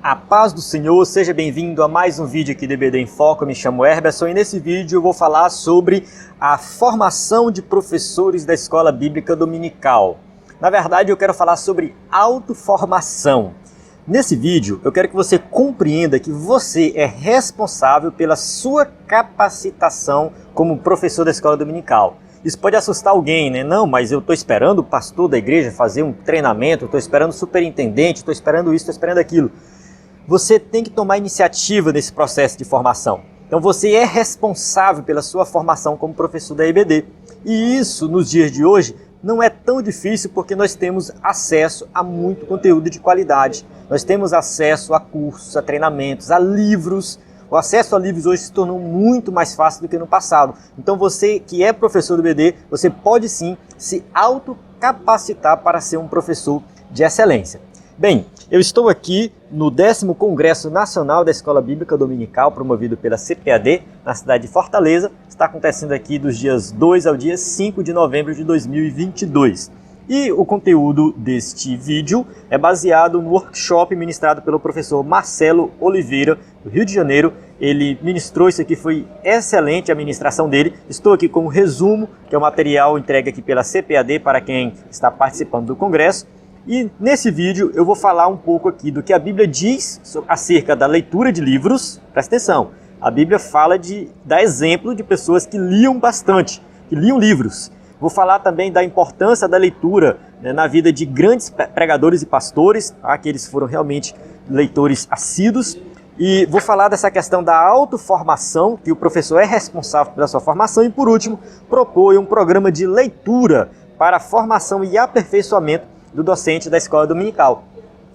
A paz do Senhor, seja bem-vindo a mais um vídeo aqui do EBD em Foco. Eu me chamo Herberson e nesse vídeo eu vou falar sobre a formação de professores da Escola Bíblica Dominical. Na verdade, eu quero falar sobre autoformação. Nesse vídeo, eu quero que você compreenda que você é responsável pela sua capacitação como professor da Escola Dominical. Isso pode assustar alguém, né? Não, mas eu estou esperando o pastor da igreja fazer um treinamento, estou esperando o superintendente, estou esperando isso, estou esperando aquilo. Você tem que tomar iniciativa nesse processo de formação. Então você é responsável pela sua formação como professor da EBD. E isso, nos dias de hoje, não é tão difícil porque nós temos acesso a muito conteúdo de qualidade. Nós temos acesso a cursos, a treinamentos, a livros. O acesso a livros hoje se tornou muito mais fácil do que no passado. Então você que é professor do EBD, você pode sim se autocapacitar para ser um professor de excelência. Bem, eu estou aqui no 10º Congresso Nacional da Escola Bíblica Dominical, promovido pela CPAD, na cidade de Fortaleza. Está acontecendo aqui dos dias 2 ao dia 5 de novembro de 2022. E o conteúdo deste vídeo é baseado no workshop ministrado pelo professor Marcelo Oliveira, do Rio de Janeiro. Ele ministrou isso aqui, foi excelente a ministração dele. Estou aqui com um resumo, que é o material entregue aqui pela CPAD para quem está participando do congresso. E nesse vídeo eu vou falar um pouco aqui do que a Bíblia diz acerca da leitura de livros. Presta atenção, a Bíblia dá exemplo de pessoas que liam bastante, que liam livros. Vou falar também da importância da leitura, né, na vida de grandes pregadores e pastores, aqueles que foram realmente leitores assíduos. E vou falar dessa questão da autoformação, que o professor é responsável pela sua formação. E por último, propõe um programa de leitura para a formação e aperfeiçoamento do docente da escola dominical.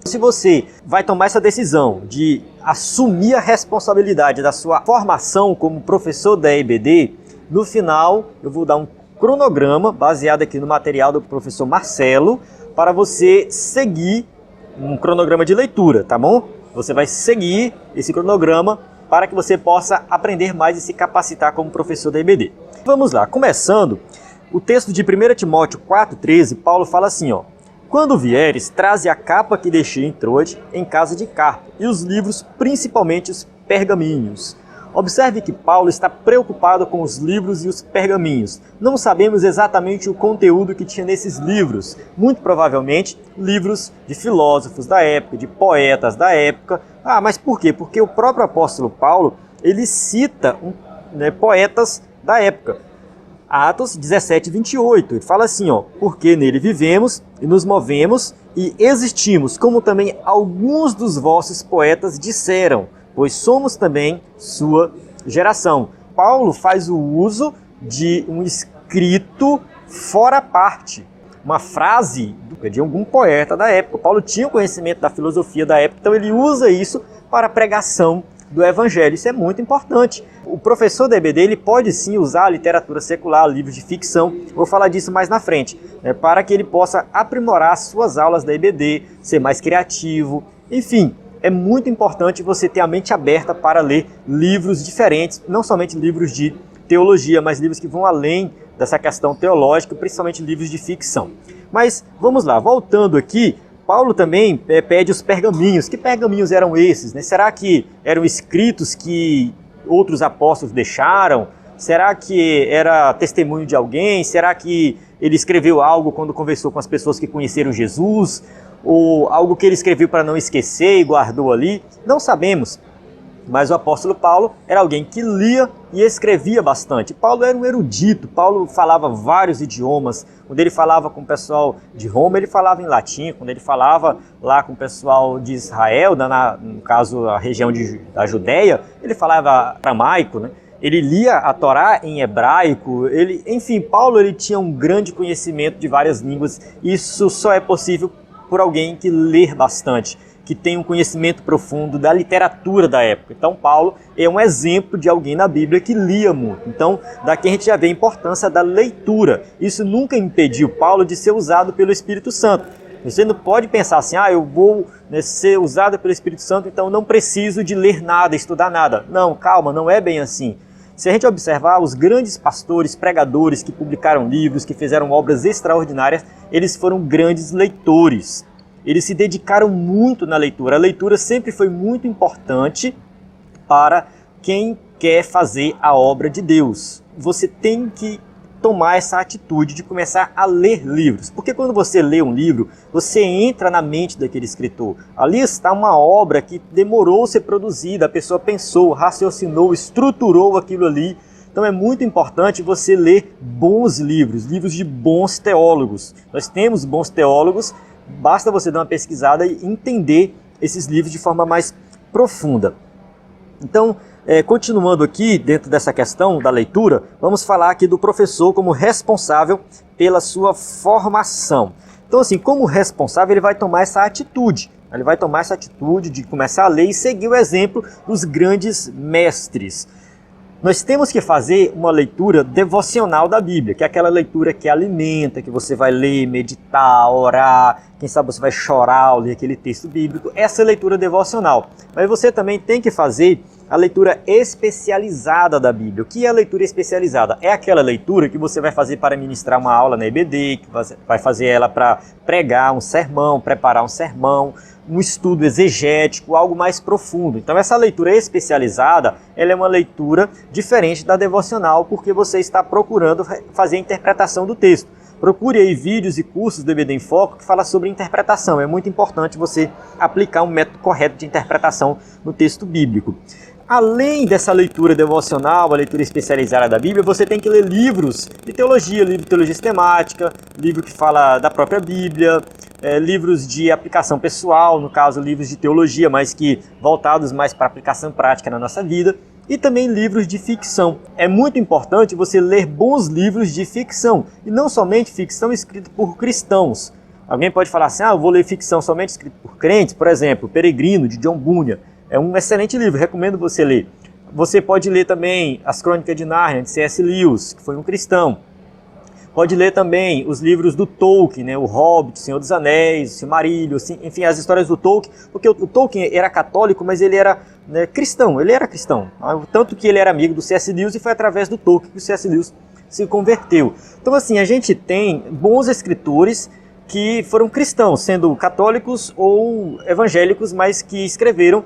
Se você vai tomar essa decisão de assumir a responsabilidade da sua formação como professor da EBD, no final eu vou dar um cronograma baseado aqui no material do professor Marcelo para você seguir um cronograma de leitura, tá bom? Você vai seguir esse cronograma para que você possa aprender mais e se capacitar como professor da EBD. Vamos lá, começando, o texto de 1 Timóteo 4,13, Paulo fala assim, ó: quando vieres, traze a capa que deixei em Troade, em casa de Carpo, e os livros, principalmente os pergaminhos. Observe que Paulo está preocupado com os livros e os pergaminhos. Não sabemos exatamente o conteúdo que tinha nesses livros. Muito provavelmente, livros de filósofos da época, de poetas da época. Ah, mas por quê? Porque o próprio apóstolo Paulo, ele cita poetas da época. Atos 17, 28, ele fala assim, ó: porque nele vivemos e nos movemos e existimos, como também alguns dos vossos poetas disseram, pois somos também sua geração. Paulo faz o uso de um escrito fora parte, uma frase de algum poeta da época. Paulo tinha o conhecimento da filosofia da época, então ele usa isso para a pregação do Evangelho. Isso é muito importante. O professor da EBD ele pode sim usar a literatura secular, livros de ficção, vou falar disso mais na frente, para que ele possa aprimorar as suas aulas da EBD, ser mais criativo, enfim. É muito importante você ter a mente aberta para ler livros diferentes, não somente livros de teologia, mas livros que vão além dessa questão teológica, principalmente livros de ficção. Mas vamos lá, voltando aqui, Paulo também pede os pergaminhos. Que pergaminhos eram esses, né? Será que eram escritos que outros apóstolos deixaram? Será que era testemunho de alguém? Será que ele escreveu algo quando conversou com as pessoas que conheceram Jesus? Ou algo que ele escreveu para não esquecer e guardou ali? Não sabemos. Mas o apóstolo Paulo era alguém que lia e escrevia bastante. Paulo era um erudito, Paulo falava vários idiomas. Quando ele falava com o pessoal de Roma, ele falava em latim. Quando ele falava lá com o pessoal de Israel, no caso a região da Judéia, ele falava aramaico, né? Ele lia a Torá em hebraico. Enfim, Paulo ele tinha um grande conhecimento de várias línguas. Isso só é possível por alguém que lê bastante, que tem um conhecimento profundo da literatura da época. Então Paulo é um exemplo de alguém na Bíblia que lia muito. Então daqui a gente já vê a importância da leitura. Isso nunca impediu Paulo de ser usado pelo Espírito Santo. Você não pode pensar assim, eu vou ser usado pelo Espírito Santo, então não preciso de ler nada, estudar nada. Não, calma, não é bem assim. Se a gente observar os grandes pastores, pregadores que publicaram livros, que fizeram obras extraordinárias, eles foram grandes leitores. eles se dedicaram muito na leitura. A leitura sempre foi muito importante para quem quer fazer a obra de Deus. Você tem que tomar essa atitude de começar a ler livros. Porque quando você lê um livro, você entra na mente daquele escritor. Ali está uma obra que demorou a ser produzida, a pessoa pensou, raciocinou, estruturou aquilo ali. Então é muito importante você ler bons livros, livros de bons teólogos. Nós temos bons teólogos, basta você dar uma pesquisada e entender esses livros de forma mais profunda. Então, continuando aqui dentro dessa questão da leitura, vamos falar aqui do professor como responsável pela sua formação. Então assim, como responsável ele vai tomar essa atitude. Ele vai tomar essa atitude de começar a ler e seguir o exemplo dos grandes mestres. Nós temos que fazer uma leitura devocional da Bíblia, que é aquela leitura que alimenta, que você vai ler, meditar, orar, quem sabe você vai chorar ao ler aquele texto bíblico. Essa é a leitura devocional. Mas você também tem que fazer a leitura especializada da Bíblia. O que é a leitura especializada? É aquela leitura que você vai fazer para ministrar uma aula na EBD, que vai fazer ela para pregar um sermão, preparar um sermão, um estudo exegético, algo mais profundo. Então essa leitura especializada, ela é uma leitura diferente da devocional, porque você está procurando fazer a interpretação do texto. Procure aí vídeos e cursos do EBD em Foco que falam sobre interpretação. É muito importante você aplicar um método correto de interpretação no texto bíblico. Além dessa leitura devocional, a leitura especializada da Bíblia, você tem que ler livros de teologia, livro de teologia sistemática, livro que fala da própria Bíblia, livros de aplicação pessoal, no caso livros de teologia, mas que voltados mais para aplicação prática na nossa vida, e também livros de ficção. É muito importante você ler bons livros de ficção, e não somente ficção escrita por cristãos. Alguém pode falar assim, eu vou ler ficção somente escrita por crentes, por exemplo, Peregrino, de John Bunyan. É um excelente livro, recomendo você ler. Você pode ler também As Crônicas de Nárnia, de C.S. Lewis, que foi um cristão. Pode ler também os livros do Tolkien, né? O Hobbit, Senhor dos Anéis, Silmarillion, enfim, as histórias do Tolkien, porque o Tolkien era católico, mas ele era cristão, tanto que ele era amigo do C.S. Lewis e foi através do Tolkien que o C.S. Lewis se converteu. Então assim, a gente tem bons escritores que foram cristãos, sendo católicos ou evangélicos, mas que escreveram,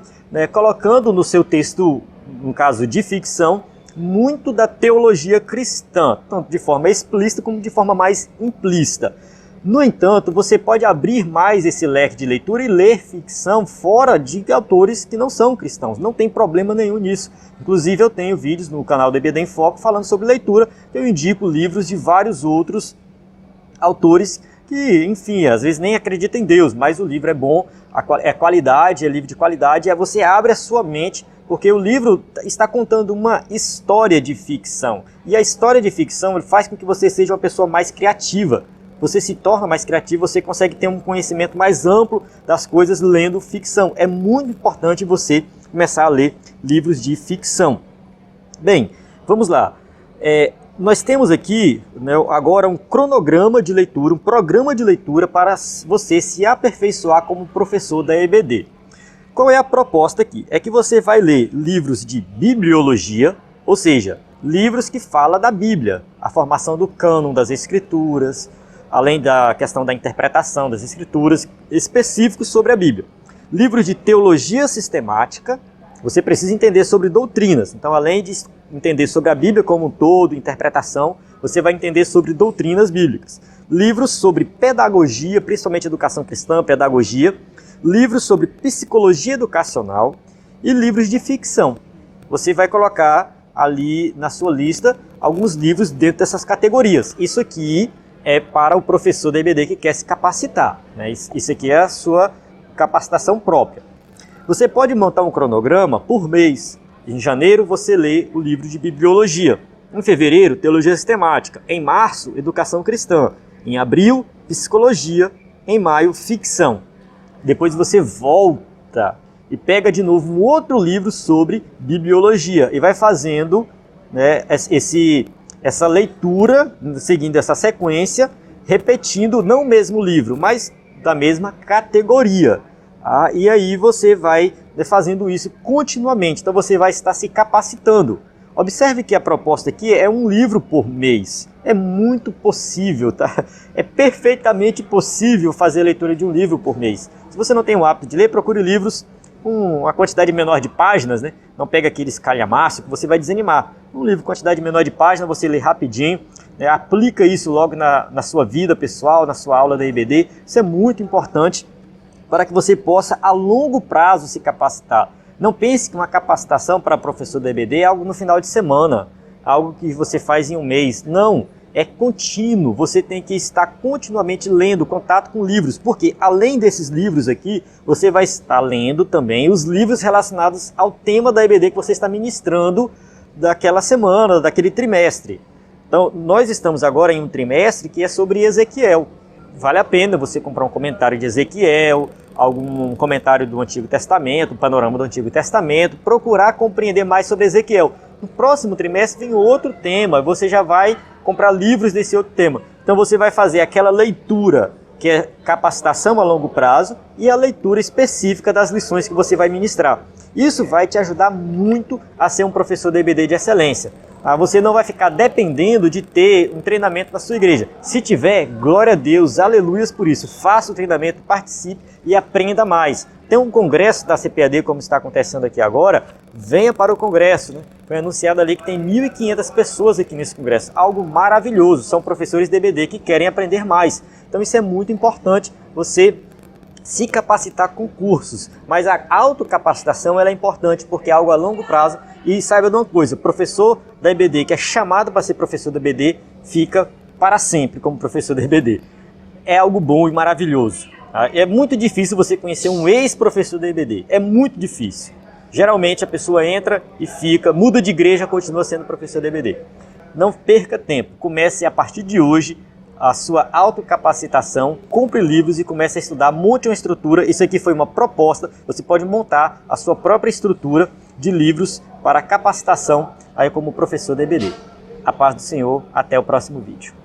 colocando no seu texto, no caso de ficção, muito da teologia cristã, tanto de forma explícita como de forma mais implícita. No entanto, você pode abrir mais esse leque de leitura e ler ficção fora de autores que não são cristãos. Não tem problema nenhum nisso. Inclusive, eu tenho vídeos no canal do EBD em Foco falando sobre leitura. Eu indico livros de vários outros autores que, enfim, às vezes nem acreditam em Deus, mas o livro é bom, é qualidade, é livro de qualidade, você abre a sua mente, porque o livro está contando uma história de ficção. E a história de ficção faz com que você seja uma pessoa mais criativa. Você se torna mais criativo, você consegue ter um conhecimento mais amplo das coisas lendo ficção. É muito importante você começar a ler livros de ficção. Bem, vamos lá. Nós temos aqui agora um cronograma de leitura, um programa de leitura para você se aperfeiçoar como professor da EBD. Qual é a proposta aqui? É que você vai ler livros de bibliologia, ou seja, livros que falam da Bíblia, a formação do cânon das Escrituras, além da questão da interpretação das Escrituras, específicos sobre a Bíblia. Livros de teologia sistemática, você precisa entender sobre doutrinas. Então, além de entender sobre a Bíblia como um todo, interpretação, você vai entender sobre doutrinas bíblicas. Livros sobre pedagogia, principalmente educação cristã, pedagogia. Livros sobre psicologia educacional e livros de ficção. Você vai colocar ali na sua lista alguns livros dentro dessas categorias. Isso aqui é para o professor da EBD que quer se capacitar, né? Isso aqui é a sua capacitação própria. Você pode montar um cronograma por mês. Em janeiro você lê o livro de bibliologia. Em fevereiro, teologia sistemática. Em março, educação cristã. Em abril, psicologia. Em maio, ficção. Depois você volta e pega de novo um outro livro sobre bibliologia e vai fazendo, essa leitura, seguindo essa sequência, repetindo não o mesmo livro, mas da mesma categoria. E aí você vai fazendo isso continuamente, então você vai estar se capacitando. Observe que a proposta aqui é um livro por mês. É muito possível, tá? É perfeitamente possível fazer a leitura de um livro por mês. Se você não tem o hábito de ler, procure livros com uma quantidade menor de páginas, né? Não pega aqueles calhamaço que você vai desanimar. Um livro com quantidade menor de páginas, você lê rapidinho, né? Aplica isso logo na sua vida pessoal, na sua aula da EBD. Isso é muito importante para que você possa, a longo prazo, se capacitar. Não pense que uma capacitação para professor da EBD é algo no final de semana, algo que você faz em um mês. Não, é contínuo. Você tem que estar continuamente lendo, contato com livros, porque além desses livros aqui, você vai estar lendo também os livros relacionados ao tema da EBD que você está ministrando daquela semana, daquele trimestre. Então, nós estamos agora em um trimestre que é sobre Ezequiel. Vale a pena você comprar um comentário de Ezequiel, algum comentário do Antigo Testamento, um panorama do Antigo Testamento, procurar compreender mais sobre Ezequiel. No próximo trimestre vem outro tema, você já vai comprar livros desse outro tema. Então você vai fazer aquela leitura que é capacitação a longo prazo e a leitura específica das lições que você vai ministrar. Isso vai te ajudar muito a ser um professor de EBD de excelência. Você não vai ficar dependendo de ter um treinamento na sua igreja. Se tiver, glória a Deus, aleluias por isso. Faça o treinamento, participe e aprenda mais. Tem um congresso da CPAD, como está acontecendo aqui agora, venha para o congresso, né? Foi anunciado ali que tem 1.500 pessoas aqui nesse congresso. Algo maravilhoso, são professores de EBD que querem aprender mais. Então isso é muito importante, você se capacitar com cursos, mas a autocapacitação ela é importante porque é algo a longo prazo. E saiba de uma coisa, professor da EBD que é chamado para ser professor da EBD fica para sempre como professor da EBD. É algo bom e maravilhoso. É muito difícil você conhecer um ex-professor da EBD, é muito difícil. Geralmente a pessoa entra e fica, muda de igreja, continua sendo professor da EBD. Não perca tempo, comece a partir de hoje a sua autocapacitação, compre livros e comece a estudar, monte uma estrutura. Isso aqui foi uma proposta, você pode montar a sua própria estrutura de livros para capacitação aí como professor da EBD. A paz do Senhor, até o próximo vídeo.